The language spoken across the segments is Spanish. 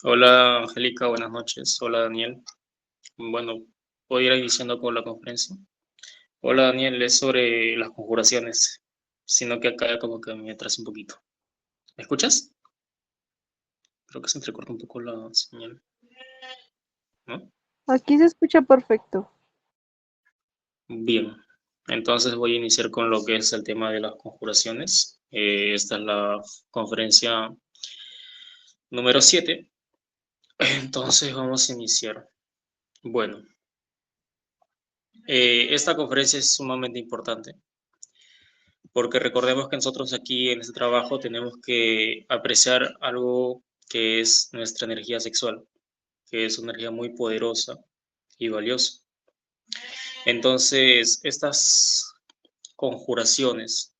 Hola Angélica, buenas noches. Hola Daniel. Bueno, voy a ir iniciando con la conferencia. Hola Daniel, es sobre las conjuraciones, sino que acá como que me atrasa un poquito. ¿Me escuchas? Creo que se entrecorta un poco la señal, ¿no? Aquí se escucha perfecto. Bien, entonces voy a iniciar con lo que es el tema de las conjuraciones. Esta es la conferencia número 7. Entonces vamos a iniciar. Bueno, esta conferencia es sumamente importante porque recordemos que nosotros aquí en este trabajo tenemos que apreciar algo que es nuestra energía sexual, que es una energía muy poderosa y valiosa. Entonces, estas conjuraciones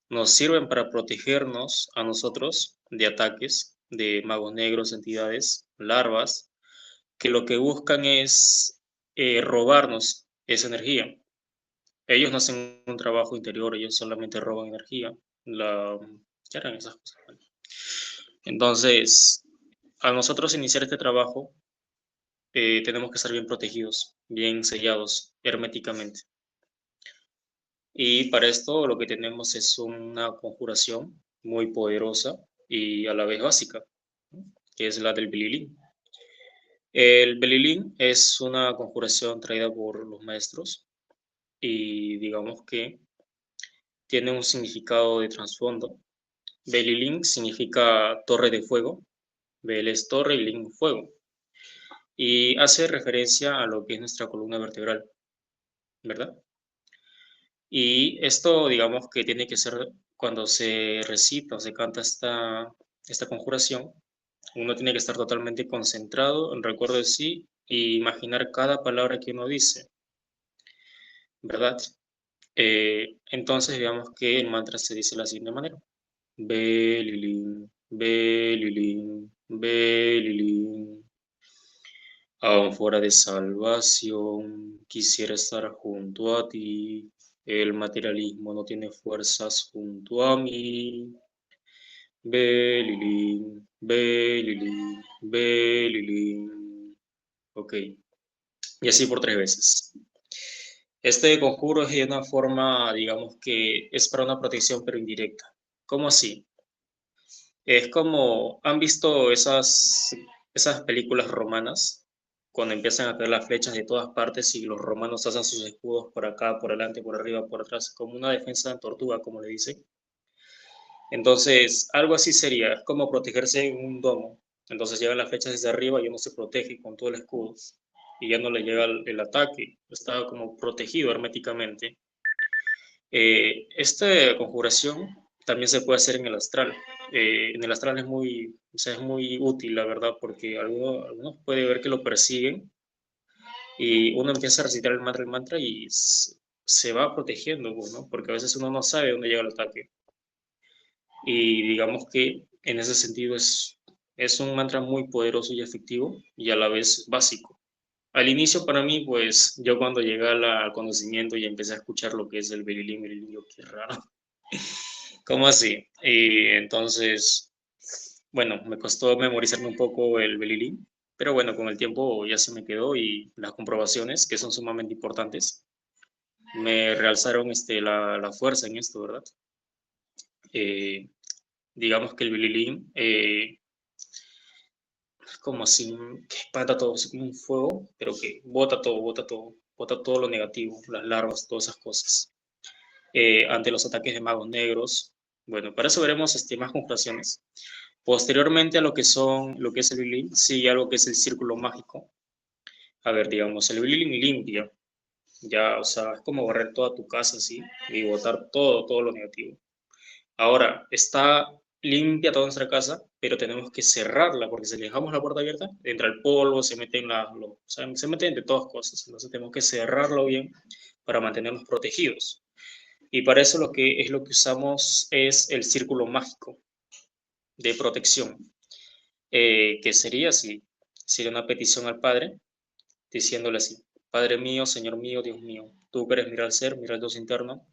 nos sirven para protegernos a nosotros de ataques de magos negros, entidades, larvas, que lo que buscan es robarnos esa energía. Ellos no hacen un trabajo interior, ellos solamente roban energía. ¿Qué harán esas cosas? Entonces, al nosotros iniciar este trabajo, tenemos que estar bien protegidos, bien sellados herméticamente. Y para esto lo que tenemos es una conjuración muy poderosa y a la vez básica, ¿no? Que es la del Belilín. El Belilín es una conjuración traída por los maestros y digamos que tiene un significado de trasfondo. Belilín significa torre de fuego, Bel es torre y Lin fuego, y hace referencia a lo que es nuestra columna vertebral, ¿verdad? Y esto, digamos que tiene que ser cuando se recita o se canta esta conjuración, uno tiene que estar totalmente concentrado en recuerdo de sí e imaginar cada palabra que uno dice, ¿verdad? Entonces, digamos que el mantra se dice de la siguiente manera. Belilín, belilín, belilín. Aún fuera de salvación, quisiera estar junto a ti. El materialismo no tiene fuerzas junto a mí. Belilín, belilín, belilín. Ok, y así por 3 veces. Este conjuro es de una forma, digamos que es para una protección pero indirecta. ¿Cómo así? Es como, ¿han visto esas películas romanas? Cuando empiezan a caer las flechas de todas partes y los romanos hacen sus escudos por acá, por adelante, por arriba, por atrás, como una defensa de tortuga, como le dicen. Entonces, algo así sería, es como protegerse en un domo. Entonces llegan las flechas desde arriba y uno se protege con todo el escudo y ya no le llega el ataque. Está como protegido herméticamente. Esta conjuración también se puede hacer en el astral. En el astral es muy, o sea, es muy útil, la verdad, porque algunos puede ver que lo persiguen y uno empieza a recitar el mantra y se va protegiendo, pues, ¿no? Porque a veces uno no sabe dónde llega el ataque. Y digamos que en ese sentido es un mantra muy poderoso y efectivo y a la vez básico. Al inicio para mí, pues yo cuando llegué al conocimiento y empecé a escuchar lo que es el Berilín, yo qué raro. ¿Cómo así? Y entonces, bueno, me costó memorizarme un poco el Belilín, pero bueno, con el tiempo ya se me quedó y las comprobaciones, que son sumamente importantes, me realzaron la fuerza en esto, ¿verdad? Eh, digamos que el Belilín es como así, que espanta todo, así como un fuego, pero que bota todo lo negativo, las larvas, todas esas cosas. Ante los ataques de magos negros. Bueno, para eso veremos más conjuraciones. Posteriormente a lo que es el Bilin, sigue algo que es el círculo mágico. A ver, digamos, el Bilin limpia, ya, o sea, es como barrer toda tu casa así y botar todo lo negativo. Ahora, está limpia toda nuestra casa, pero tenemos que cerrarla porque si le dejamos la puerta abierta, entra el polvo, se meten o sea, se meten de todas cosas. Entonces tenemos que cerrarlo bien para mantenernos protegidos. Y para eso lo que usamos es el círculo mágico de protección, que sería así, sería una petición al Padre, diciéndole así, Padre mío, Señor mío, Dios mío, tú que eres mira al ser, mira al Dios interno,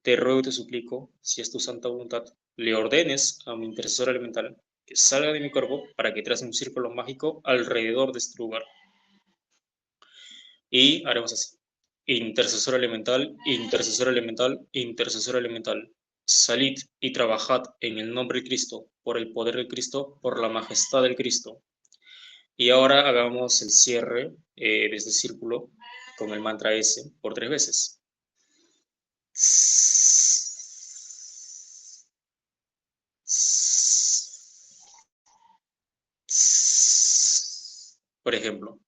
te ruego y te suplico, si es tu santa voluntad, le ordenes a mi intercesor elemental que salga de mi cuerpo para que trace un círculo mágico alrededor de este lugar. Y haremos así. Intercesor elemental, intercesor elemental, intercesor elemental. Salid y trabajad en el nombre de Cristo, por el poder de Cristo, por la majestad del Cristo. Y ahora hagamos el cierre de este círculo con el mantra S por 3 veces. Por ejemplo,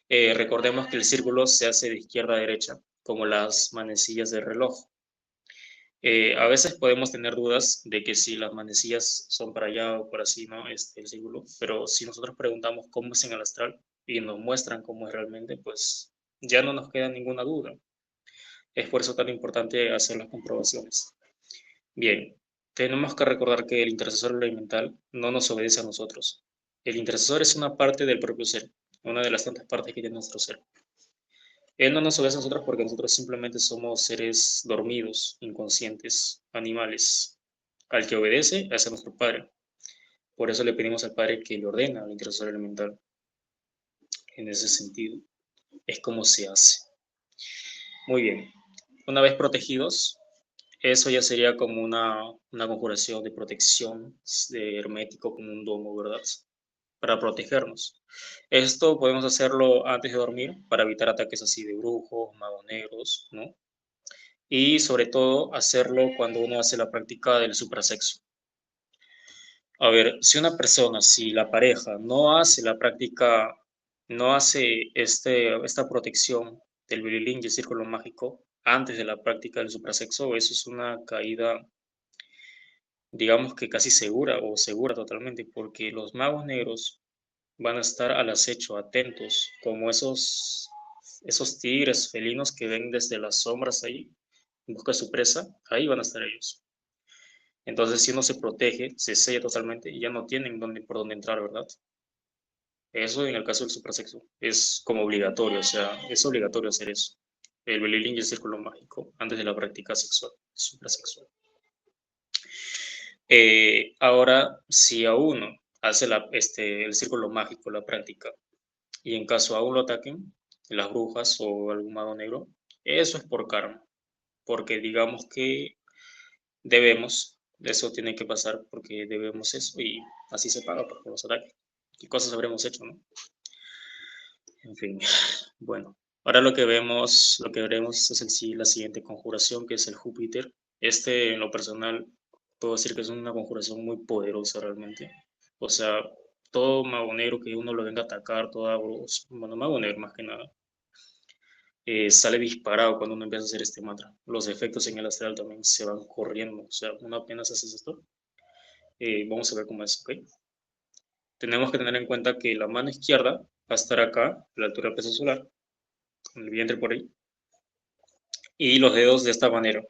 recordemos que el círculo se hace de izquierda a derecha, como las manecillas del reloj. A veces podemos tener dudas de que si las manecillas son para allá o por así, ¿no? El círculo, pero si nosotros preguntamos cómo es en el astral y nos muestran cómo es realmente, pues ya no nos queda ninguna duda. Es por eso tan importante hacer las comprobaciones. Bien, tenemos que recordar que el intercesor elemental no nos obedece a nosotros. El intercesor es una parte del propio ser, una de las tantas partes que tiene nuestro ser. Él no nos obedece a nosotros porque nosotros simplemente somos seres dormidos, inconscientes, animales. Al que obedece es a nuestro Padre. Por eso le pedimos al Padre que le ordena al intercesor elemental. En ese sentido, es como se hace. Muy bien. Una vez protegidos, eso ya sería como una conjuración de protección, de hermético, como un domo, ¿verdad? Para protegernos. Esto podemos hacerlo antes de dormir para evitar ataques así de brujos, magos negros, ¿no? Y sobre todo hacerlo cuando uno hace la práctica del suprasexo. A ver, si una persona, si la pareja no hace la práctica, no hace esta protección del bililín y el círculo mágico antes de la práctica del suprasexo, eso es una caída, digamos que casi segura o segura totalmente, porque los magos negros van a estar al acecho, atentos, como esos tigres felinos que ven desde las sombras ahí, en busca de su presa, ahí van a estar ellos. Entonces, si uno se protege, se sella totalmente y ya no tienen por dónde entrar, ¿verdad? Eso en el caso del suprasexo es como obligatorio, o sea, es obligatorio hacer eso. El belilín y el círculo mágico antes de la práctica sexual, suprasexual. Ahora, si a uno hace el círculo mágico, la práctica, y en caso aún lo ataquen, las brujas o algún mago negro, eso es por karma, porque digamos que debemos, eso tiene que pasar porque debemos eso y así se paga por los ataques. ¿Qué cosas habremos hecho, no? En fin, bueno, ahora lo que veremos es la siguiente conjuración, que es el Júpiter. En lo personal, puedo decir que es una conjuración muy poderosa realmente. O sea, todo mago negro que uno lo venga a atacar, bueno, mago negro más que nada, sale disparado cuando uno empieza a hacer este mantra. Los efectos en el astral también se van corriendo. O sea, uno apenas hace esto. Vamos a ver cómo es, ¿ok? Tenemos que tener en cuenta que la mano izquierda va a estar acá, a la altura del peso solar, con el vientre por ahí, y los dedos de esta manera.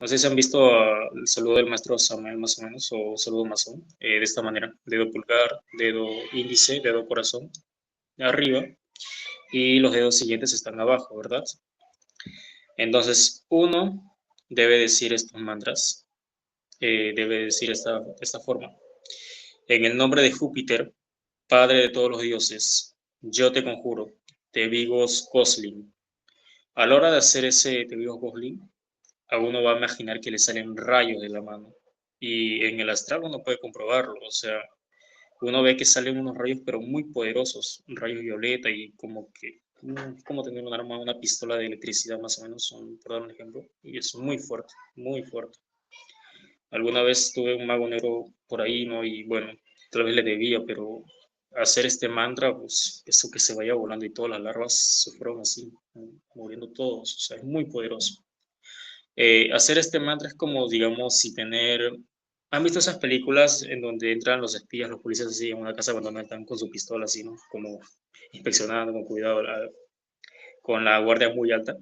No sé si han visto el saludo del maestro Samuel más o menos, o saludo masón, de esta manera. Dedo pulgar, dedo índice, dedo corazón, arriba, y los dedos siguientes están abajo, ¿verdad? Entonces, uno debe decir estos mantras, debe decir esta forma. En el nombre de Júpiter, Padre de todos los dioses, yo te conjuro, Tebigos Gosling. A la hora de hacer ese Tebigos Gosling, a uno va a imaginar que le salen rayos de la mano. Y en el astral uno puede comprobarlo, o sea, uno ve que salen unos rayos pero muy poderosos, rayos violeta y como que, como tener un arma, una pistola de electricidad más o menos, por dar un ejemplo, y es muy fuerte, muy fuerte. Alguna vez tuve un mago negro por ahí, ¿no? Y bueno, tal vez le debía, pero hacer este mantra, pues eso que se vaya volando y todas las larvas se fueron así, muriendo todos, o sea, es muy poderoso. Hacer este mantra es como, digamos, si tener... ¿Han visto esas películas en donde entran los espías, los policías así en una casa cuando no están con su pistola así, ¿no? Como inspeccionando con cuidado, con la guardia muy alta?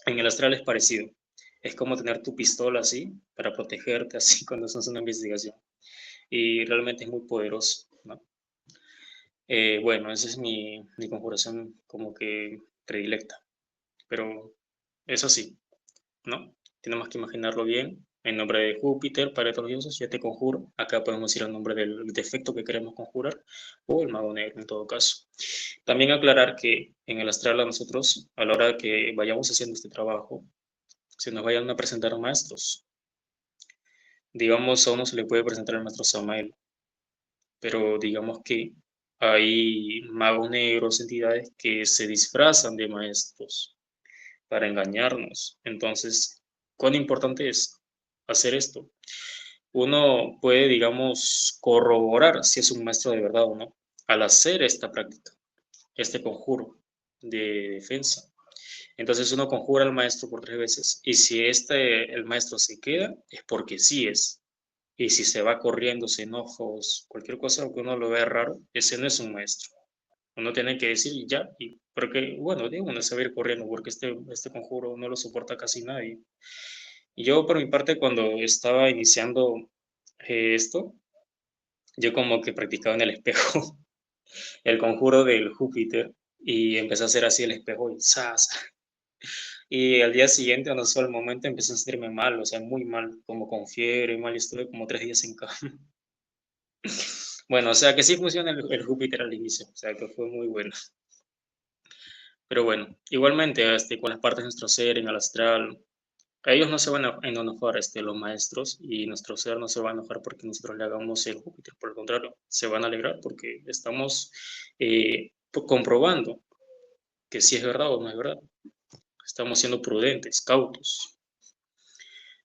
En el astral es parecido. Es como tener tu pistola así para protegerte así cuando estás en una investigación. Y realmente es muy poderoso, ¿no? Bueno, esa es mi conjuración como que predilecta. Pero eso sí, ¿no? Tenemos que imaginarlo bien En nombre de Júpiter, Padre de todos los dioses, yo te conjuro. Acá podemos decir el nombre del defecto que queremos conjurar, o el mago negro en todo caso. También aclarar que en el astral a nosotros, a la hora que vayamos haciendo este trabajo, se nos vayan a presentar maestros. Digamos, a uno se le puede presentar el maestro Samael, pero digamos que hay magos negros, entidades que se disfrazan de maestros para engañarnos. Entonces, ¿cuán importante es hacer esto? Uno puede, digamos, corroborar si es un maestro de verdad o no al hacer esta práctica, este conjuro de defensa. Entonces uno conjura al maestro por 3 veces y si el maestro se queda es porque sí es. Y si se va corriendo, se enoja o cualquier cosa que uno lo vea raro, ese no es un maestro. Uno tiene que decir ya, y porque, bueno, digo, uno se va a ir corriendo porque este conjuro no lo soporta casi nadie. Y yo, por mi parte, cuando estaba iniciando esto, yo como que practicaba en el espejo el conjuro del Júpiter y empecé a hacer así el espejo y ¡zas! Y al día siguiente, o no sé, al momento empecé a sentirme mal, o sea, muy mal, como con fiebre, mal, y estuve como 3 días en cama. Bueno, o sea que sí funciona el Júpiter al inicio, o sea que fue muy bueno. Pero bueno, igualmente, con las partes de nuestro ser en el astral, a ellos no se van a enojar, los maestros, y nuestro ser no se va a enojar porque nosotros le hagamos el Júpiter, por el contrario, se van a alegrar porque estamos comprobando que si es verdad o no es verdad. Estamos siendo prudentes, cautos.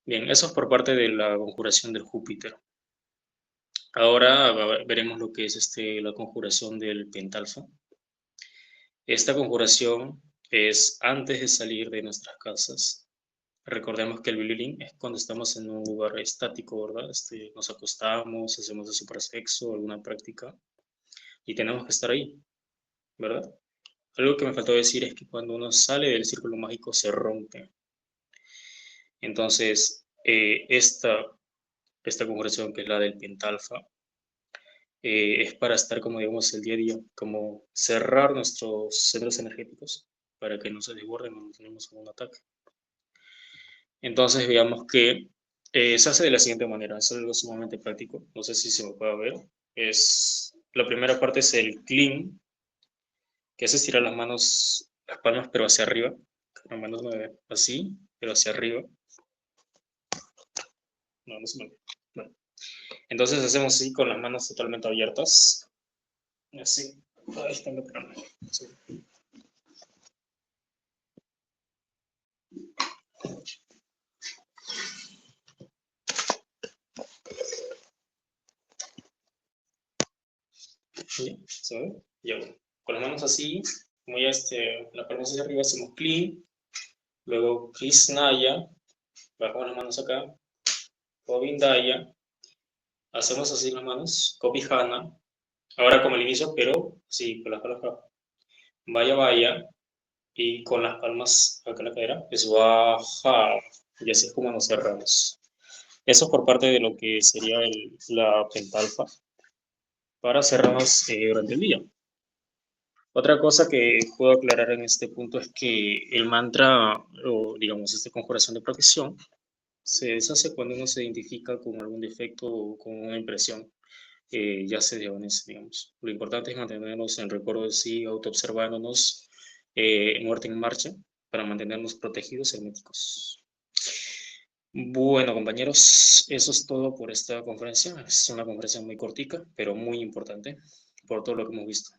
Bien, eso es por parte de la conjuración del Júpiter. Ahora veremos lo que es la conjuración del pentalfa. Esta conjuración es antes de salir de nuestras casas. Recordemos que el bilirrín es cuando estamos en un lugar estático, ¿verdad? Nos acostamos, hacemos de suprasexo, alguna práctica, y tenemos que estar ahí, ¿verdad? Algo que me faltó decir es que cuando uno sale del círculo mágico se rompe. Entonces, esta conjuración, que es la del pentalfa, es para estar como digamos el día a día, como cerrar nuestros centros energéticos para que no se desborden cuando tenemos un ataque. Entonces, veamos que se hace de la siguiente manera, es algo sumamente práctico, no sé si se me puede ver. La primera parte es el clean, que es estirar las manos, las palmas, pero hacia arriba. Las manos así, pero hacia arriba. No, no se me ve. Bueno. Entonces hacemos así con las manos totalmente abiertas. Así. Ahí está mi plano. Sí. ¿Sí? ¿Se ve? Ya, bueno. Con las manos así, como ya la palma hacia arriba, hacemos clean. Luego Krishnaya, bajamos las manos acá. Govindaya, hacemos así las manos. Kopihana, ahora como el inicio, pero sí, con las palmas acá. Vaya, vaya, y con las palmas acá en la cadera, es baja, y así es como nos cerramos. Eso por parte de lo que sería la pentalfa, para cerrarnos durante el día. Otra cosa que puedo aclarar en este punto es que el mantra, o digamos, esta conjuración de protección, se deshace cuando uno se identifica con algún defecto o con una impresión, ya se desvanece, digamos. Lo importante es mantenernos en recuerdo de sí, autoobservándonos, muerte en marcha, para mantenernos protegidos y herméticos. Bueno, compañeros, eso es todo por esta conferencia. Es una conferencia muy cortica, pero muy importante por todo lo que hemos visto.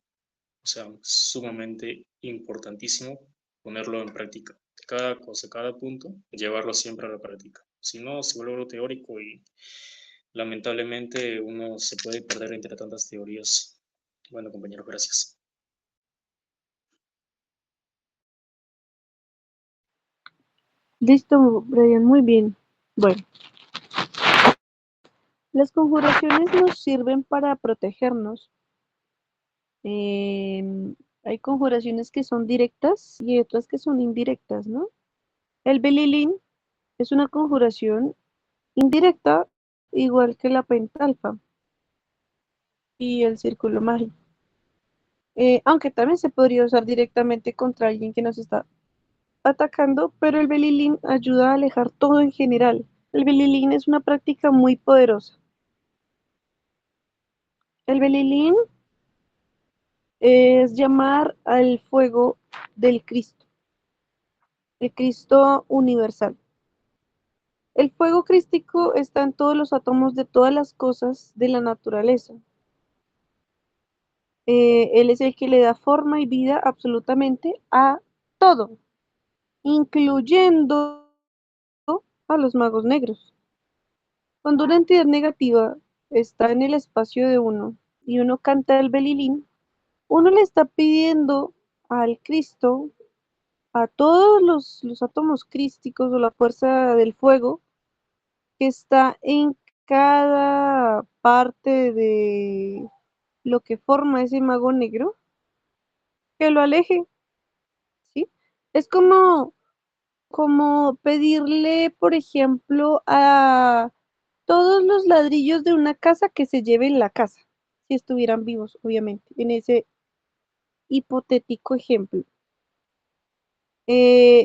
O sea, sumamente importantísimo ponerlo en práctica. Cada cosa, cada punto, llevarlo siempre a la práctica. Si no, se vuelve algo teórico y lamentablemente uno se puede perder entre tantas teorías. Bueno, compañeros, gracias. Listo, Brian, muy bien. Bueno, las conjuraciones nos sirven para protegernos. Hay conjuraciones que son directas y otras que son indirectas, ¿no? El Belilín es una conjuración indirecta, igual que la pentalfa y el círculo mágico. Aunque también se podría usar directamente contra alguien que nos está atacando, pero el Belilín ayuda a alejar todo en general. El Belilín es una práctica muy poderosa. El Belilín es llamar al fuego del Cristo, el Cristo universal. El fuego crístico está en todos los átomos de todas las cosas de la naturaleza. Él es el que le da forma y vida absolutamente a todo, incluyendo a los magos negros. Cuando una entidad negativa está en el espacio de uno y uno canta el belilín, uno le está pidiendo al Cristo, a todos los átomos crísticos o la fuerza del fuego que está en cada parte de lo que forma ese mago negro, que lo aleje, ¿sí? Es como pedirle, por ejemplo, a todos los ladrillos de una casa que se lleven la casa, si estuvieran vivos, obviamente, en ese hipotético ejemplo.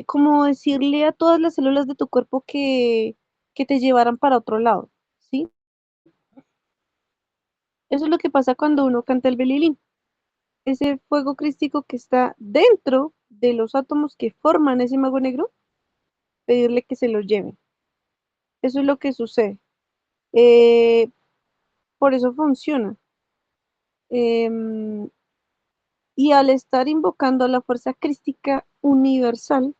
Como decirle a todas las células de tu cuerpo que te llevaran para otro lado, ¿sí? Eso es lo que pasa cuando uno canta el belilín. Ese fuego crístico que está dentro de los átomos que forman ese mago negro, pedirle que se los lleven. Eso es lo que sucede. Eh, por eso funciona. Em, y al estar invocando a la fuerza crística universal,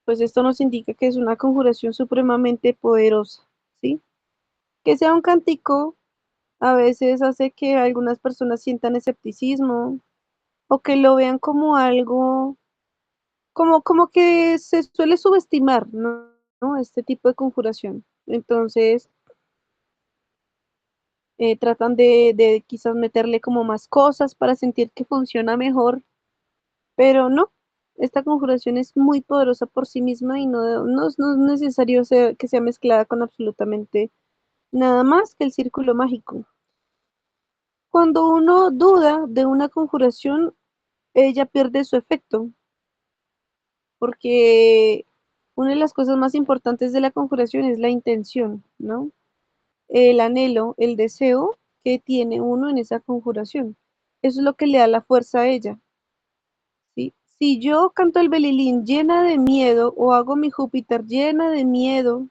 pues esto nos indica que es una conjuración supremamente poderosa, ¿sí? Que sea un cántico a veces hace que algunas personas sientan escepticismo o que lo vean como algo, como que se suele subestimar, ¿no? ¿No? Este tipo de conjuración. Entonces, tratan de quizás meterle como más cosas para sentir que funciona mejor, pero no. Esta conjuración es muy poderosa por sí misma y no es necesario que sea mezclada con absolutamente nada más que el círculo mágico. Cuando uno duda de una conjuración, ella pierde su efecto, porque una de las cosas más importantes de la conjuración es la intención, ¿no? El anhelo, el deseo que tiene uno en esa conjuración. Eso es lo que le da la fuerza a ella, ¿sí? Si yo canto el belilín llena de miedo o hago mi Júpiter llena de miedo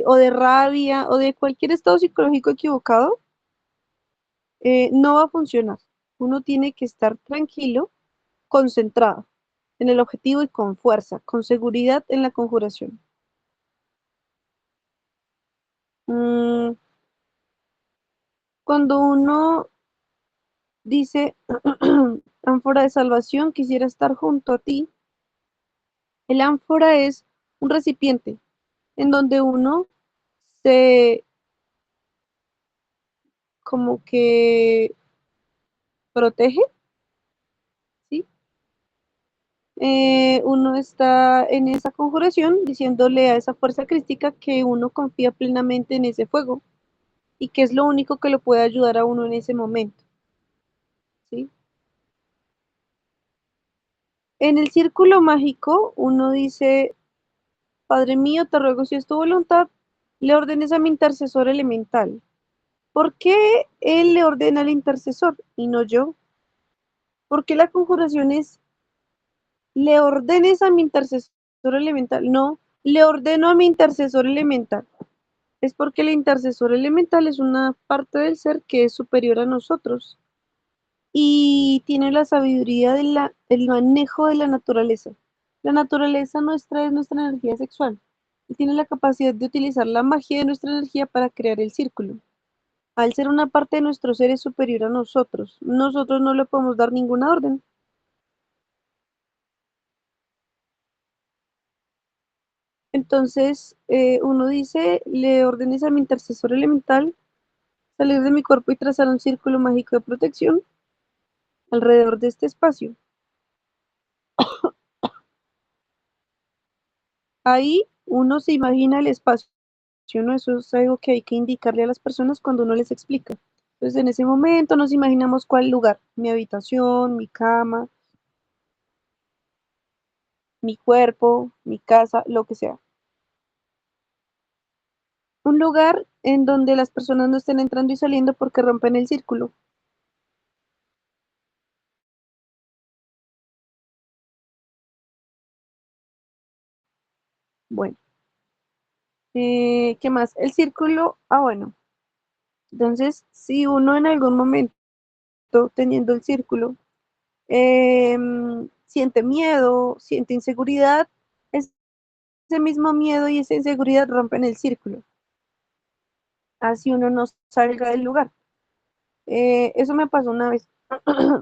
o de rabia o de cualquier estado psicológico equivocado, no va a funcionar. Uno tiene que estar tranquilo, concentrado en el objetivo y con fuerza, con seguridad en la conjuración. Mm, cuando uno dice, ánfora de salvación, quisiera estar junto a ti, el ánfora es un recipiente en donde uno se como que protege, ¿sí? Uno está en esa conjuración diciéndole a esa fuerza crística que uno confía plenamente en ese fuego y que es lo único que lo puede ayudar a uno en ese momento, ¿sí? En el círculo mágico, uno dice, Padre mío, te ruego si es tu voluntad, le ordenes a mi intercesor elemental. ¿Por qué él le ordena al intercesor y no yo? ¿Por qué la conjuración es, le ordenes a mi intercesor elemental? No, le ordeno a mi intercesor elemental. Es porque el intercesor elemental es una parte del ser que es superior a nosotros y tiene la sabiduría del manejo de la naturaleza. La naturaleza nuestra es nuestra energía sexual y tiene la capacidad de utilizar la magia de nuestra energía para crear el círculo. Al ser una parte de nuestro ser es superior a nosotros, nosotros no le podemos dar ninguna orden. Entonces, uno dice, le ordenes a mi intercesor elemental salir de mi cuerpo y trazar un círculo mágico de protección alrededor de este espacio. Ahí uno se imagina el espacio, ¿no? Eso es algo que hay que indicarle a las personas cuando uno les explica. Entonces, en ese momento nos imaginamos cuál lugar, mi habitación, mi cama, mi cuerpo, mi casa, lo que sea. Un lugar en donde las personas no estén entrando y saliendo porque rompen el círculo. Bueno, ¿qué más? El círculo, bueno, entonces si uno en algún momento teniendo el círculo siente miedo, siente inseguridad, ese mismo miedo y esa inseguridad rompen el círculo, así uno no salga del lugar. Eso me pasó una vez.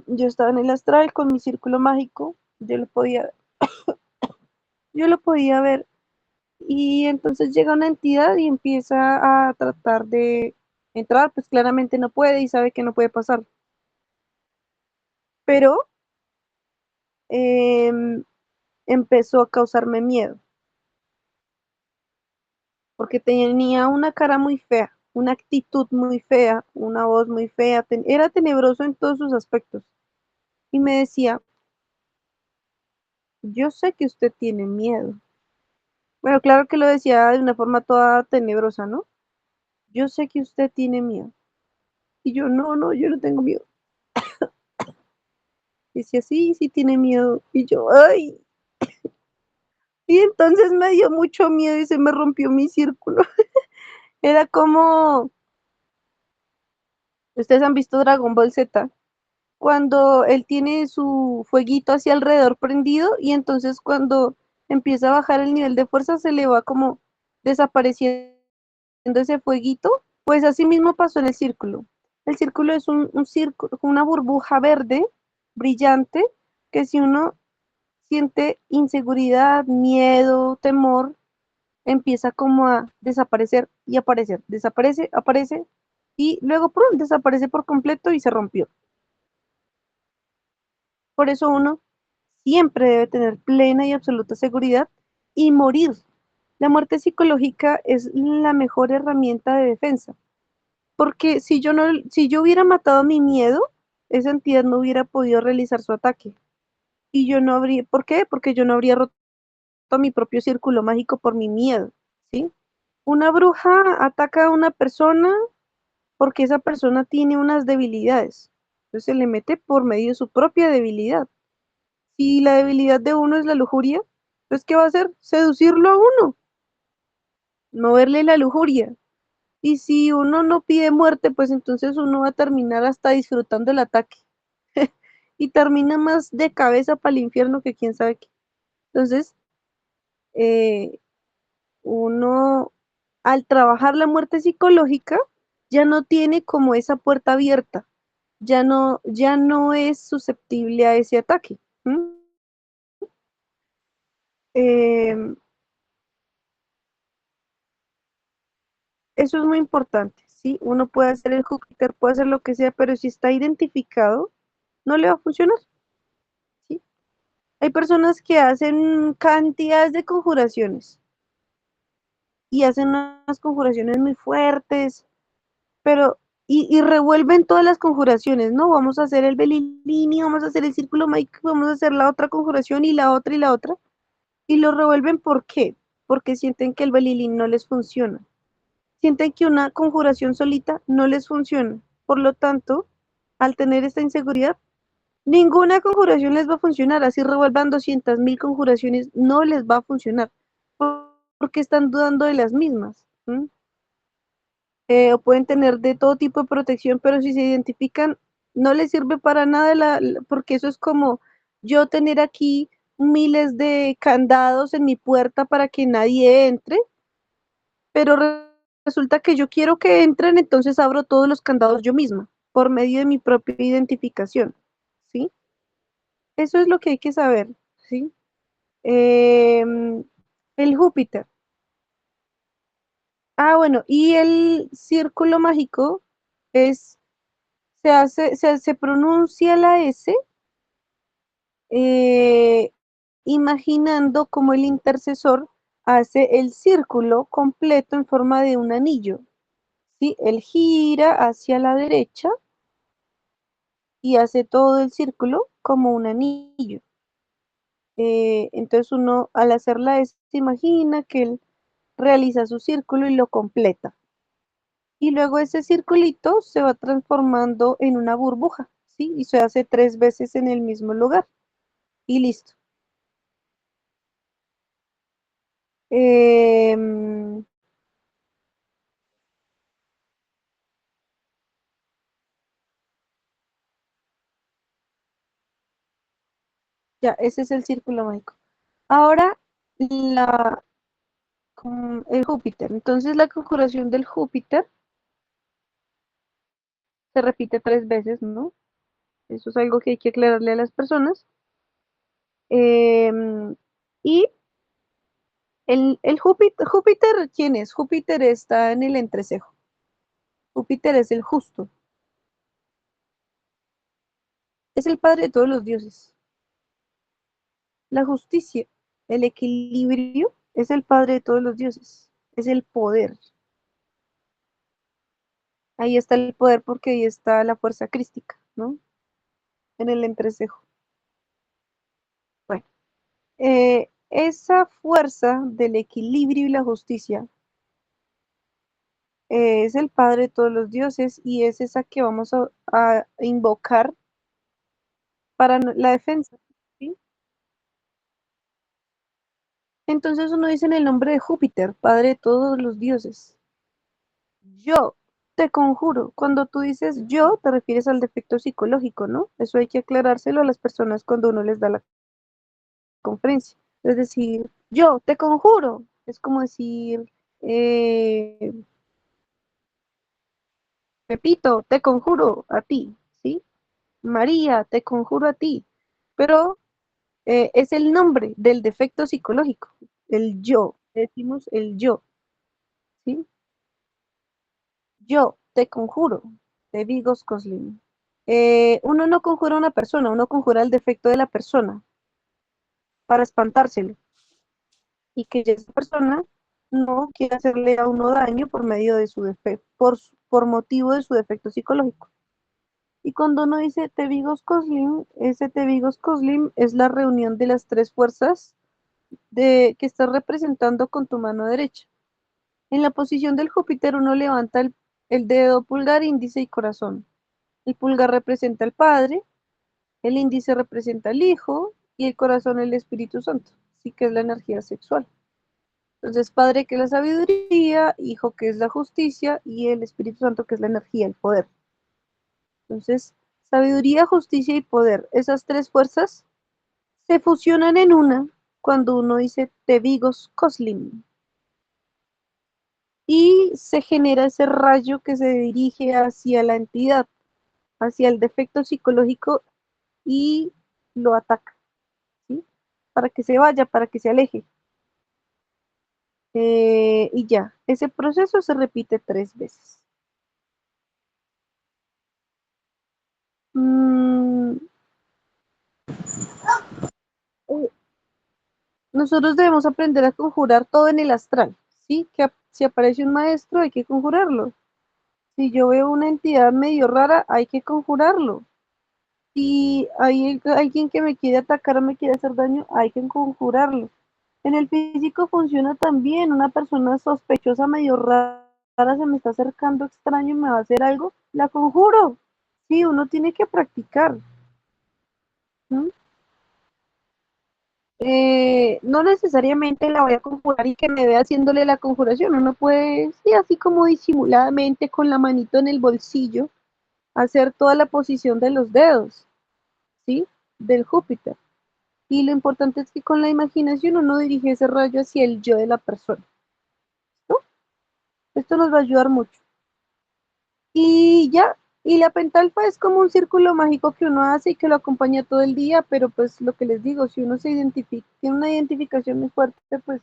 Yo estaba en el astral con mi círculo mágico, yo lo podía ver y entonces llega una entidad y empieza a tratar de entrar, pues claramente no puede y sabe que no puede pasar, pero em, empezó a causarme miedo porque tenía una cara muy fea, una actitud muy fea, una voz muy fea, era tenebroso en todos sus aspectos y me decía, yo sé que usted tiene miedo. Bueno, claro que lo decía de una forma toda tenebrosa, ¿no? Yo sé que usted tiene miedo. Y yo, no, no, yo no tengo miedo. Y decía, sí, sí tiene miedo. Y yo, ay. Y entonces me dio mucho miedo y se me rompió mi círculo. Era como, ustedes han visto Dragon Ball Z, cuando él tiene su fueguito hacia alrededor prendido y entonces cuando empieza a bajar el nivel de fuerza se le va como desapareciendo ese fueguito, pues así mismo pasó en el círculo. El círculo es un círculo, una burbuja verde brillante que si uno siente inseguridad, miedo, temor, empieza como a desaparecer y aparecer, desaparece, aparece y luego ¡prum! Desaparece por completo y se rompió. Por eso uno siempre debe tener plena y absoluta seguridad y morir. La muerte psicológica es la mejor herramienta de defensa. Porque si yo no, si yo hubiera matado mi miedo, esa entidad no hubiera podido realizar su ataque. Y yo no habría, ¿por qué? Porque yo no habría roto mi propio círculo mágico por mi miedo, ¿sí? Una bruja ataca a una persona porque esa persona tiene unas debilidades. Entonces se le mete por medio de su propia debilidad. Si la debilidad de uno es la lujuria, pues ¿qué va a hacer? Seducirlo a uno, moverle la lujuria. Y si uno no pide muerte, pues entonces uno va a terminar hasta disfrutando el ataque. Y termina más de cabeza para el infierno que quién sabe qué. Entonces, eh, uno al trabajar la muerte psicológica ya no tiene como esa puerta abierta, ya no es susceptible a ese ataque. ¿M? Eh, Eso es muy importante, ¿sí? Uno puede hacer el Júpiter, puede hacer lo que sea, pero si está identificado, no le va a funcionar, ¿sí? Hay personas que hacen cantidades de conjuraciones y hacen unas conjuraciones muy fuertes, pero, y revuelven todas las conjuraciones, ¿no? Vamos a hacer el Belilini, vamos a hacer el círculo mágico, vamos a hacer la otra conjuración y la otra, y lo revuelven, ¿por qué? Porque sienten que el Belilini no les funciona. Sienten que una conjuración solita no les funciona. Por lo tanto, al tener esta inseguridad, ninguna conjuración les va a funcionar. Así revuelvan 200.000 conjuraciones, no les va a funcionar. Porque están dudando de las mismas. ¿M? O pueden tener de todo tipo de protección, pero si se identifican, no les sirve para nada, porque eso es como yo tener aquí miles de candados en mi puerta para que nadie entre, pero resulta que yo quiero que entren, entonces abro todos los candados yo misma, por medio de mi propia identificación, ¿sí? Eso es lo que hay que saber, ¿sí? Em, el Júpiter. Bueno, y el círculo mágico es, se pronuncia la S, eh, imaginando como el intercesor hace el círculo completo en forma de un anillo, ¿sí? Él gira hacia la derecha y hace todo el círculo como un anillo. Entonces uno al hacerla se imagina que él realiza su círculo y lo completa. Y luego ese circulito se va transformando en una burbuja, ¿sí? Y se hace 3 veces en el mismo lugar. Y listo. Em, ya, ese es el círculo mágico. Ahora, la, el Júpiter. Entonces, la conjuración del Júpiter se repite 3 veces, ¿no? Eso es algo que hay que aclararle a las personas. Em, y el Júpiter, ¿quién es? Júpiter está en el entrecejo. Júpiter es el justo, es el padre de todos los dioses. La justicia, el equilibrio, es el padre de todos los dioses. Es el poder. Ahí está el poder porque ahí está la fuerza crística, ¿no? En el entrecejo. Bueno, esa fuerza del equilibrio y la justicia es el padre de todos los dioses y es esa que vamos a invocar para la defensa, ¿sí? Entonces uno dice en el nombre de Júpiter, padre de todos los dioses. Yo te conjuro. Cuando tú dices yo, te refieres al defecto psicológico, ¿no? Eso hay que aclarárselo a las personas cuando uno les da la conferencia. Es decir, yo te conjuro. Es como decir, eh, Pepito, te conjuro a ti, ¿sí? María, te conjuro a ti. Pero es el nombre del defecto psicológico, el yo. Decimos el yo, ¿sí? Yo te conjuro, de Vigos Coslin. Uno no conjura a una persona, uno conjura el defecto de la persona para espantárselo y que ya esa persona no quiera hacerle a uno daño por medio de su defecto, por motivo de su defecto psicológico. Y cuando uno dice Tevigos Coslim, ese Tevigos Coslim es la reunión de las 3 fuerzas que estás representando con tu mano derecha. En la posición del Júpiter uno levanta el dedo pulgar, índice y corazón. El pulgar representa al Padre, el índice representa al Hijo y el corazón el Espíritu Santo, sí que es la energía sexual. Entonces, Padre que es la sabiduría, Hijo que es la justicia y el Espíritu Santo que es la energía, el poder. Entonces, sabiduría, justicia y poder, esas 3 fuerzas se fusionan en una cuando uno dice Tevigos Coslim y se genera ese rayo que se dirige hacia la entidad, hacia el defecto psicológico y lo ataca, ¿sí? Para que se vaya, para que se aleje. Y ya, ese proceso se repite 3 veces. Mm, eh, nosotros debemos aprender a conjurar todo en el astral, ¿sí? Si aparece un maestro hay que conjurarlo. Si yo veo una entidad medio rara, hay que conjurarlo. Si hay alguien que me quiere atacar o me quiere hacer daño, hay que conjurarlo. En el físico funciona también. Una persona sospechosa, medio rara, se me está acercando extraño y me va a hacer algo, la conjuro. Sí, uno tiene que practicar, ¿no? No necesariamente la voy a conjurar y que me vea haciéndole la conjuración. Uno puede, sí, así como disimuladamente con la manito en el bolsillo, hacer toda la posición de los dedos, ¿sí? Del Júpiter. Y lo importante es que con la imaginación uno dirige ese rayo hacia el yo de la persona, ¿no? Esto nos va a ayudar mucho. Y ya, y la pentalfa es como un círculo mágico que uno hace y que lo acompaña todo el día, pero pues lo que les digo, si uno se identifica, tiene una identificación muy fuerte, pues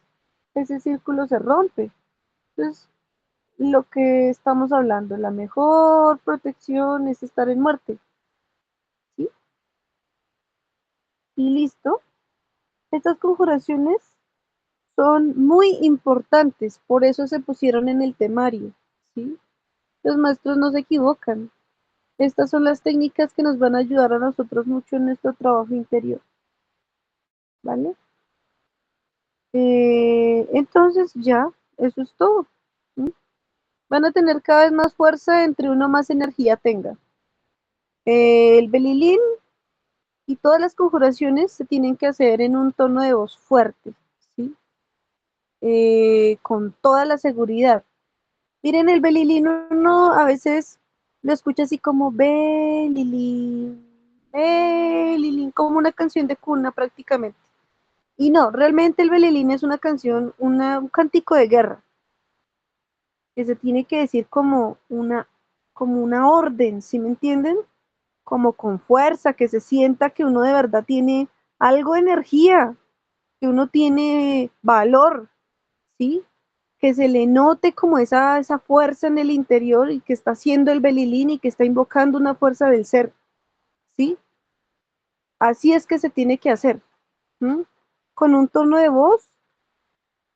ese círculo se rompe. Entonces, lo que estamos hablando, la mejor protección es estar en muerte, ¿sí? Y listo. Estas conjuraciones son muy importantes, por eso se pusieron en el temario, ¿sí? Los maestros no se equivocan. Estas son las técnicas que nos van a ayudar a nosotros mucho en nuestro trabajo interior, ¿vale? Entonces ya, Eso es todo. ¿Mm? Van a tener cada vez más fuerza entre uno más energía tenga. El belilín y todas las conjuraciones se tienen que hacer en un tono de voz fuerte, ¿sí? Con toda la seguridad. Miren, el belilín uno a veces lo escucha así como belilín, belilín, como una canción de cuna prácticamente. Y no, realmente el belilín es una canción, un cántico de guerra, que se tiene que decir como una orden, ¿sí me entienden? Como con fuerza, que se sienta que uno de verdad tiene algo de energía, que uno tiene valor, ¿sí? Que se le note como esa fuerza en el interior y que está haciendo el belilín y que está invocando una fuerza del ser, ¿sí? Así es que se tiene que hacer, ¿m? Con un tono de voz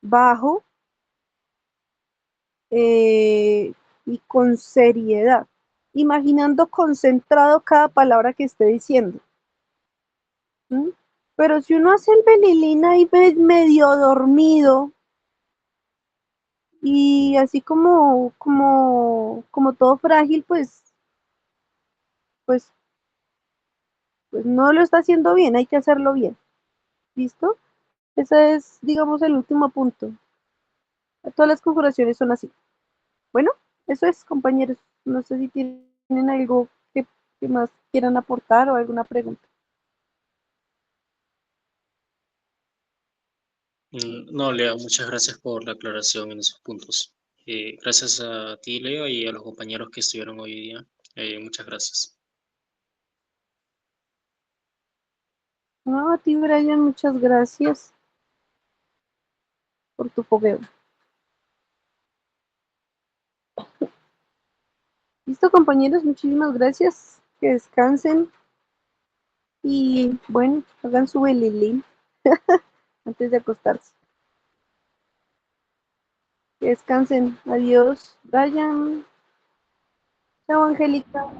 bajo y con seriedad, imaginando concentrado cada palabra que esté diciendo. ¿M? Pero si uno hace el belilín ahí medio dormido y así como todo frágil, pues pues no lo está haciendo bien, hay que hacerlo bien. ¿Listo? Ese es, digamos, el último punto. Todas las conjuraciones son así. Bueno, eso es, compañeros. No sé si tienen algo que más quieran aportar o alguna pregunta. No, Lea, muchas gracias por la aclaración en esos puntos. Gracias a ti, Leo, y a los compañeros que estuvieron hoy día. Muchas gracias. No, a ti, Brian, muchas gracias por tu fogueo. Listo, compañeros, muchísimas gracias. Que descansen y, bueno, hagan su belilín antes de acostarse. Que descansen. Adiós, Brian. Chao, Angélica.